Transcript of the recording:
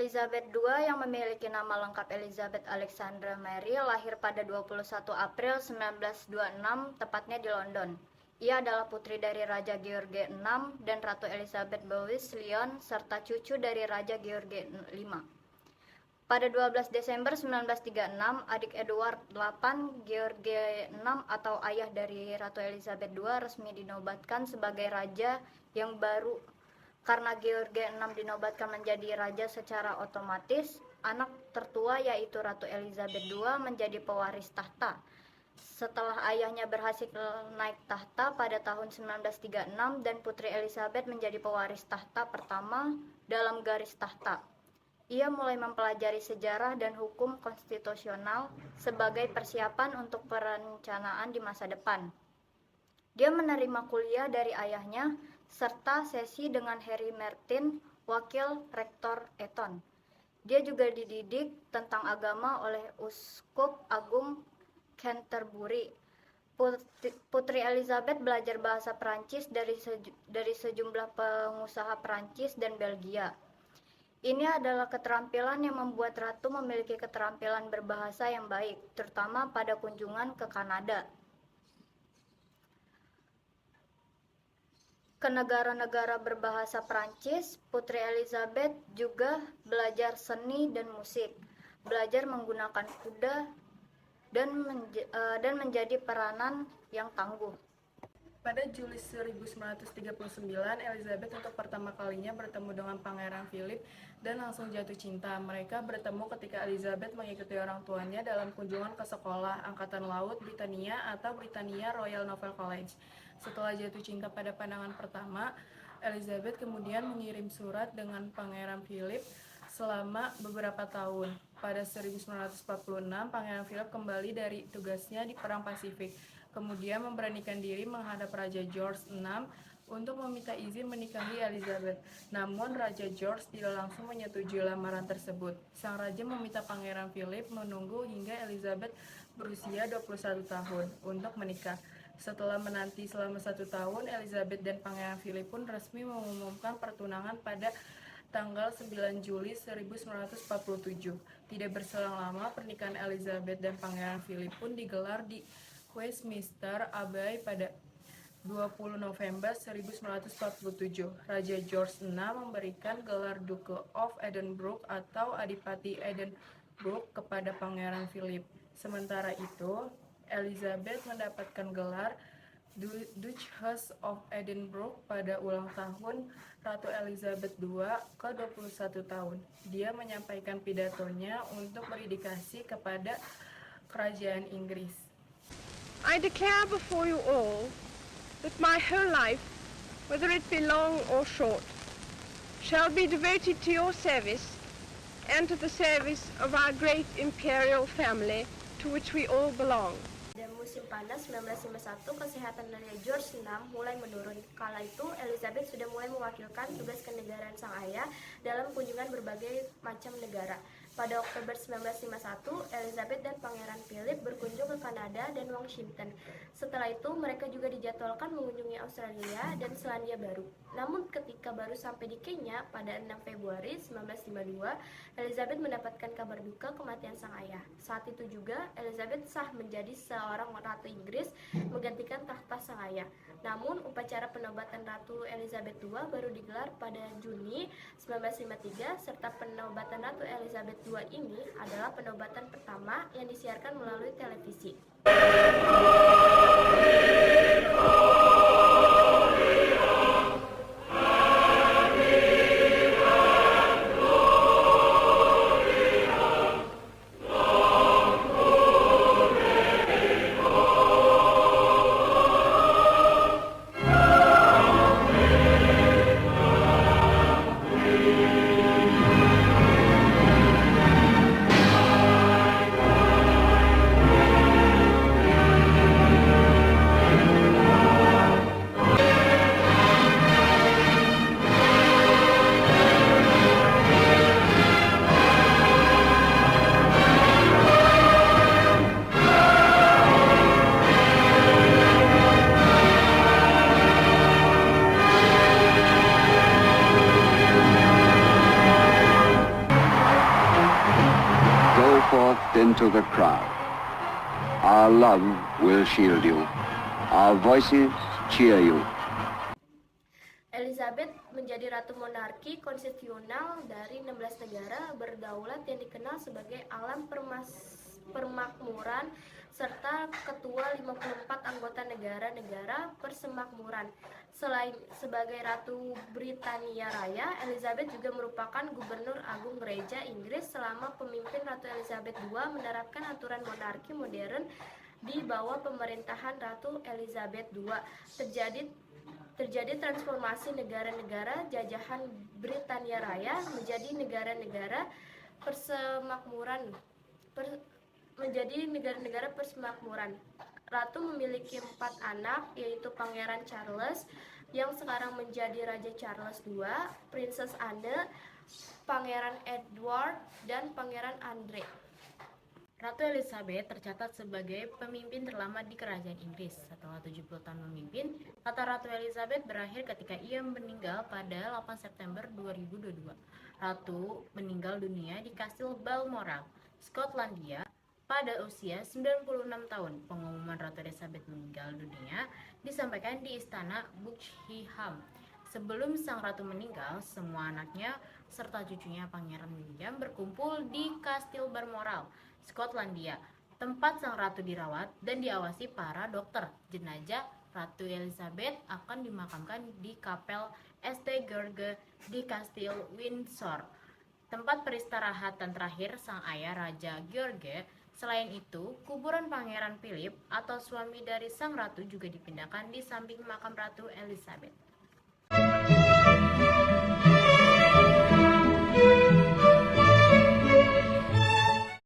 Elizabeth II yang memiliki nama lengkap Elizabeth Alexandra Mary lahir pada 21 April 1926 tepatnya di London. Ia adalah putri dari Raja George VI dan Ratu Elizabeth Bowes-Lyon serta cucu dari Raja George V. Pada 12 Desember 1936, adik Edward VIII, George VI atau ayah dari Ratu Elizabeth II resmi dinobatkan sebagai raja yang baru. Karena George VI dinobatkan menjadi raja secara otomatis, anak tertua yaitu Ratu Elizabeth II menjadi pewaris tahta. Setelah ayahnya berhasil naik tahta pada tahun 1936 dan Putri Elizabeth menjadi pewaris tahta pertama dalam garis tahta. Ia mulai mempelajari sejarah dan hukum konstitusional sebagai persiapan untuk perencanaan di masa depan. Dia menerima kuliah dari ayahnya serta sesi dengan Harry Martin, wakil rektor Eton. Dia juga dididik tentang agama oleh Uskup Agung Canterbury. Putri Elizabeth belajar bahasa Perancis dari sejumlah pengusaha Perancis dan Belgia. Ini adalah keterampilan yang membuat Ratu memiliki keterampilan berbahasa yang baik, terutama pada kunjungan ke Kanada. Ke negara-negara berbahasa Perancis, Putri Elizabeth juga belajar seni dan musik, belajar menggunakan kuda, dan menjadi peranan yang tangguh. Pada Juli 1939, Elizabeth untuk pertama kalinya bertemu dengan Pangeran Philip dan langsung jatuh cinta. Mereka bertemu ketika Elizabeth mengikuti orang tuanya dalam kunjungan ke sekolah Angkatan Laut Britania atau Britannia Royal Naval College. Setelah jatuh cinta pada pandangan pertama, Elizabeth kemudian mengirim surat dengan Pangeran Philip selama beberapa tahun. Pada 1946, Pangeran Philip kembali dari tugasnya di Perang Pasifik. Kemudian memberanikan diri menghadap Raja George VI untuk meminta izin menikahi Elizabeth. Namun Raja George tidak langsung menyetujui lamaran tersebut. Sang raja meminta Pangeran Philip menunggu hingga Elizabeth berusia 21 tahun untuk menikah. Setelah menanti selama 1 tahun, Elizabeth dan Pangeran Philip pun resmi mengumumkan pertunangan pada tanggal 9 Juli 1947. Tidak berselang lama, pernikahan Elizabeth dan Pangeran Philip pun digelar di Westminster Abbey pada 20 November 1947. Raja George VI memberikan gelar Duke of Edinburgh atau Adipati Edinburgh kepada Pangeran Philip. Sementara itu, Elizabeth mendapatkan gelar Duchess of Edinburgh pada ulang tahun Ratu Elizabeth II ke-21 tahun. Dia menyampaikan pidatonya untuk berdedikasi kepada Kerajaan Inggris. I declare before you all that my whole life, whether it be long or short, shall be devoted to your service and to the service of our great imperial family to which we all belong. Pada musim panas 1951, kesehatan dari George VI mulai menurun. Kala itu, Elizabeth sudah mulai mewakilkan tugas kenegaraan sang ayah dalam kunjungan berbagai macam negara. Pada Oktober 1951, Elizabeth dan Pangeran Philip berkunjung ke Kanada dan Washington. Setelah itu, mereka juga dijadwalkan mengunjungi Australia dan Selandia Baru. Namun ketika baru sampai di Kenya pada 6 Februari 1952, Elizabeth mendapatkan kabar duka kematian sang ayah. Saat itu juga, Elizabeth sah menjadi seorang Ratu Inggris menggantikan tahta sang ayah. Namun, upacara penobatan Ratu Elizabeth II baru digelar pada Juni 1953, serta penobatan Ratu Elizabeth II ini adalah penobatan pertama yang disiarkan melalui televisi. love will shield you. Our voices cheer you. Elizabeth menjadi ratu monarki konstitusional dari 16 negara berdaulat yang dikenal sebagai alam permakmuran serta ketua 54 anggota negara-negara persemakmuran. Selain sebagai Ratu Britania Raya, Elizabeth juga merupakan Gubernur Agung Gereja Inggris selama pemimpin Ratu Elizabeth II menerapkan aturan monarki modern di bawah pemerintahan Ratu Elizabeth II. Terjadi transformasi negara-negara jajahan Britania Raya menjadi negara-negara persemakmuran. Ratu memiliki 4 anak, yaitu Pangeran Charles yang sekarang menjadi Raja Charles II, Princess Anne, Pangeran Edward, dan Pangeran Andre. Ratu Elizabeth tercatat sebagai pemimpin terlama di kerajaan Inggris. Setelah 70 tahun memimpin, kata Ratu Elizabeth berakhir ketika ia meninggal pada 8 September 2022. Ratu meninggal dunia di Kastil Balmoral, Skotlandia, pada usia 96 tahun. Pengumuman Ratu Elizabeth meninggal dunia disampaikan di Istana Buckingham. Sebelum sang ratu meninggal, semua anaknya serta cucunya Pangeran William berkumpul di Kastil Balmoral, Skotlandia, tempat sang ratu dirawat dan diawasi para dokter. Jenazah Ratu Elizabeth akan dimakamkan di Kapel St. George di Kastil Windsor, tempat peristirahatan terakhir sang ayah Raja George. Selain itu, kuburan Pangeran Philip atau suami dari sang ratu juga dipindahkan di samping makam Ratu Elizabeth.